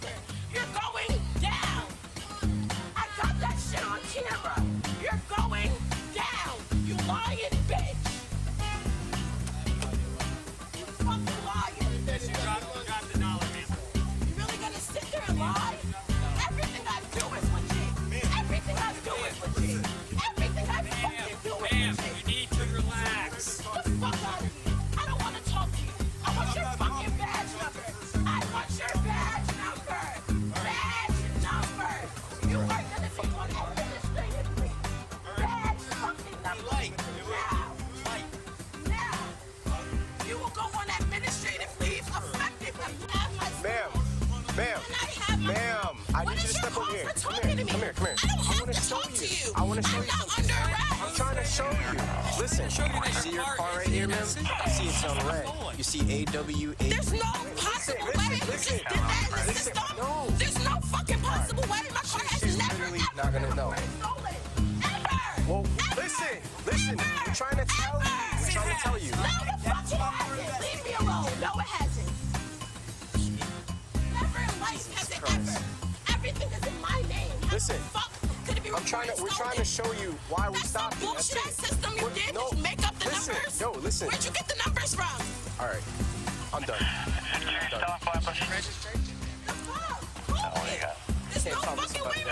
sucker. You're going down. I got that shit on camera. You're going down. You lying bitch. You fucking lying. You really gonna sit there and lie? Everything I do is legit. Everything I do is legit. Everything I fucking do is legit. You need to relax. Get the fuck out of me. I don't want to talk to you. I want your fucking badge number. I want your badge number. Badge number. You are gonna be on administrative leave. Badge fucking number. Now. You will go on administrative leave effective when you have my Ma'am, I need you to step over here. Come here. I don't have to talk to you. I want to show I'm you not something. under arrest. I'm trying to show you. Listen, see your car right here, ma'am? You see it's on red. You see AWA. There's no possible way. You just did that in the system. No. There's no fucking possible way. My car has She's never literally not gonna know. stolen. Ever. Well, listen. We're trying to tell you. No, the fuck it hasn't. Leave me alone. No, it hasn't. Never in life has it ever. Everything is in my name. How Listen, the fuck could it be we're trying to show you why we That's stopped some it. That's bullshit it. system you did. No, Just make up the listen. numbers. Yo, listen. Where'd you get the numbers from? All right, I'm done. The fuck? There's no fucking way.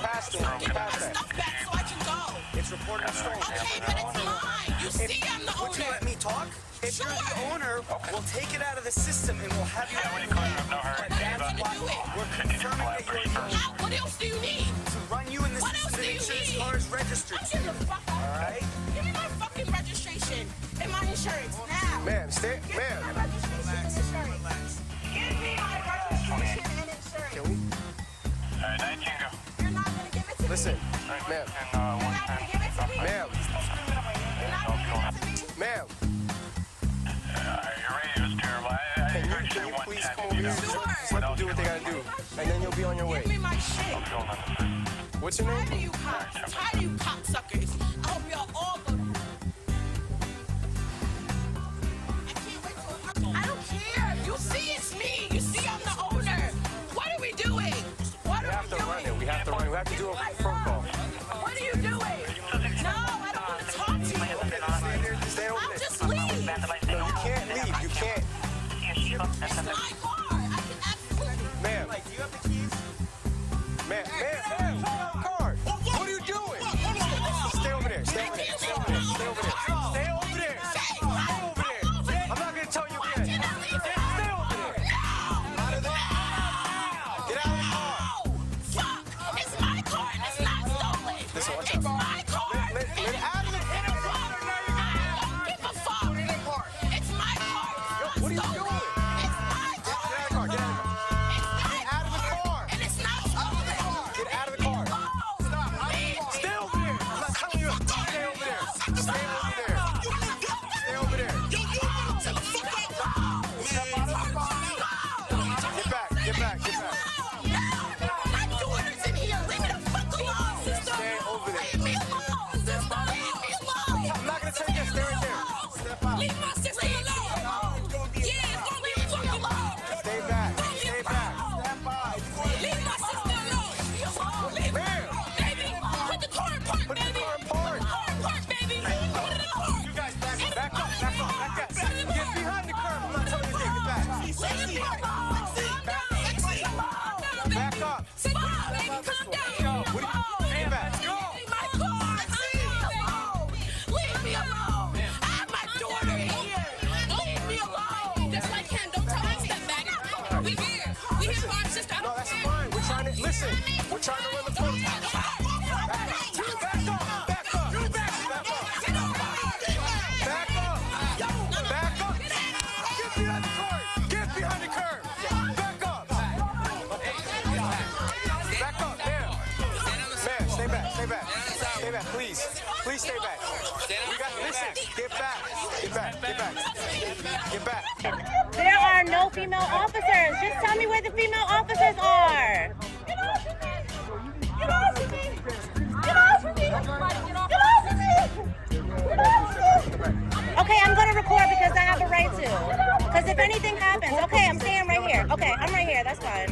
Past it. Give me my stuff back so I can go. It's reported stolen. Okay, but it's mine. You see, I'm the Would you owner. let me talk? If you're the owner, we'll take it out of the system and we'll have you out of the But that's why we're confirming that you're the owner. Now, what else do you need? To run you in the What else system do to you make sure this need? car is registered I'm to you. getting the fuck out. Alright? Give me my fucking registration and my insurance now. Ma'am, stay. Give me Ma'am. my registration and insurance. Give me my registration and insurance. Can we? You're not gonna give it to Listen, me. ma'am. You're not gonna give it to me. Ma'am. You're not gonna give it to me. Ma'am. Can you please come over here? Sure. Just let them do what they gotta do, and then you'll be on your way. Give me my shit. What's your Tired of name? you cops. Tired of you cocksuckers. I hope y'all all go to I can't wait till I don't care. You see it's me. You see I'm the owner. What are we doing? What We are have we to run it. doing? We have to run it. We have to do a protocol. What are you doing? No, I don't want to talk to you. Stay over I'll there. just leave. No, you can't leave. You can't. It's my car. I can absolutely. Ma'am. Like, do you have the keys? Ma'am. Car. What are you doing? Stay over there. Stay over there. Stay over there. Stay over there. Stay over there. Stay over there. I'm not gonna tell you again. Stay over there. Out of there. Get out of the car. Fuck! It's my car and it's not stolen. Listen, watch It's out. my car. Let out of the car. I don't give a fuck. It's my car. It's not What are you stolen. doing? It's my Get car. out of the car. Get out of the car. It's Get out of the car. and it's not stolen. Get out of the car. Leave. Stay over there. I'm not telling you. Stay over there. Stay over there. Stay over there. Get back. Get back. Get back. My daughter's in here. Leave me the fuck alone, sister. Stay over there. Leave me alone, sister. Leave me alone. I'm not gonna tell you. Stay right there. Step out. Leave my sister alone. Yeah, it's gonna be fucking alone. Stay back. Stay back. Leave my sister alone. Leave her. Where? Baby, put the car in park, Put the baby. car in park. Put the car in park, baby. Put it in park. You guys back up. Back up. Back up. Back up. Get behind the curb. I'm not telling you to get back. Leave me alone. Back up. Sit down, baby. Calm down. What are you? Get back. Go. Leave my car. Leave me alone. I have my daughter here. Leave me alone. Just like him. Don't tell me to step back. We here. We here for our sister. I No, don't that's care. fine. We're trying to listen. We're trying to run the protocol. Back up. Back up. Back up. Back up. Back up. Back up. Get behind the curb. Get behind the curb. Back up. Back up, ma'am. Ma'am, stay back. Stay back. Stay back, please. Please stay back. We got listen. Get back. Get back. Get back. Get back. There are no female officers. Just tell me where the female officers are. Get off of me! Get off of me! Get off of me! Get off of me! Get off of me! Okay, I'm going to record because I have a right to. Because if anything happens, okay, I'm staying right Okay, I'm right here. That's fine.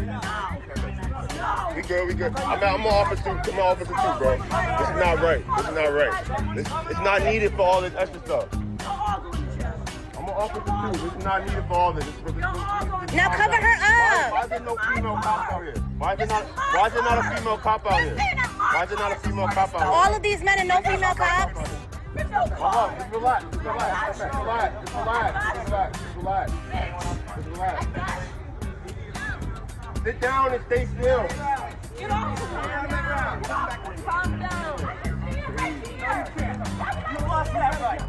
We good. I'm an officer too, bro. This is not right. It's not needed for all this extra stuff. I'm an officer too. This is not needed for all this. Now cover her up. Why is there no female cop out here? Why is there not a female cop out here? Why is there not a female cop out here? All of these men and no female cops. Just relax. Sit down and stay still. Get off the ground. Calm down. You lost that right.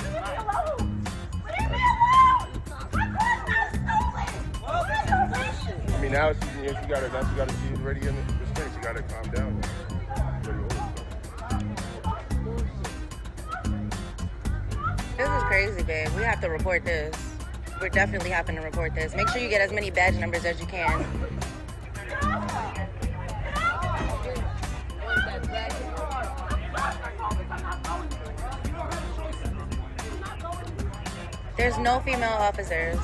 Leave me alone. Leave me alone. I mean, now she she's ready in the restraint. She gotta calm down. This is crazy, babe. We have to report this. We're definitely having to report this. Make sure you get as many badge numbers as you can. There's no female officers.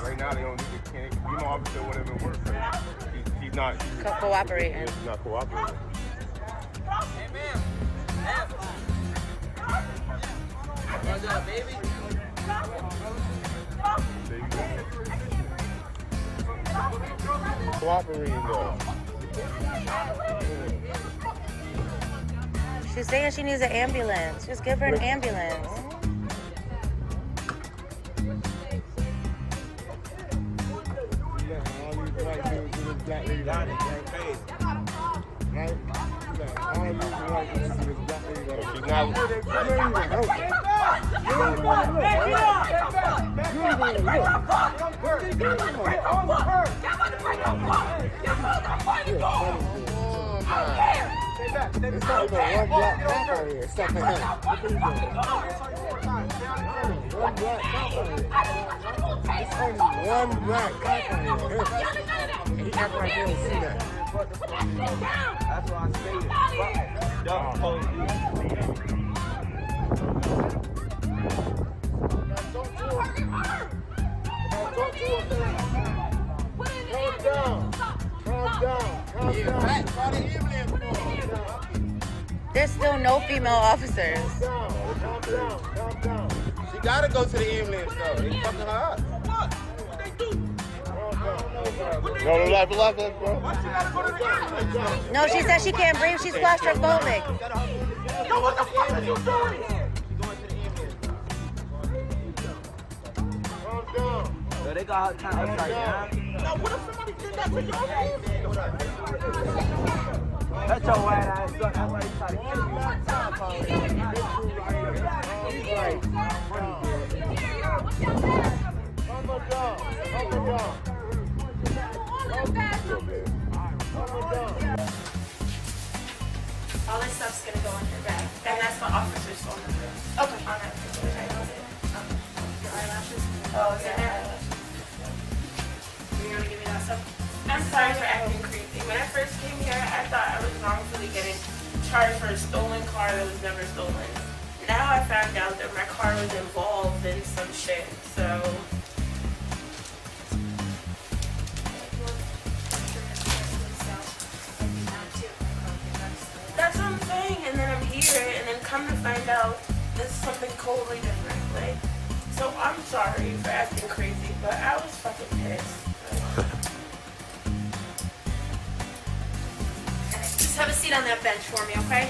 Right now, they don't need to female officer, whatever it works. He's not Cooperating. He's not cooperating. What's up, baby? Cooperating though. She's saying she needs an ambulance. Just give her an ambulance. One black cop on here. He act like he don't see that. That's what I stated. Don't post There's still no female officers. Calm down. She gotta go to the ambulance though. They fucking her up. No, relax, bro. No, she said she can't breathe. She's claustrophobic. Yo, what the fuck are you doing here? So they got her kind of upside down. Now, what if somebody did that to your face? That's your white ass. That's why you try to kill All this stuff's gonna go on your bag. And that's the officer's phone number. Okay. On that picture, right? Your eyelashes? Oh, is that eyelashes? You're gonna give me that stuff? I'm sorry for acting creepy. When I first came here, I thought I was wrongfully getting charged for a stolen car that was never stolen. Now I found out that my car was involved in some shit, so... That's what I'm saying, and then I'm here, and then come to find out this is something totally different. Like, so I'm sorry for acting crazy, but I was fucking pissed. Just have a seat on that bench for me, okay?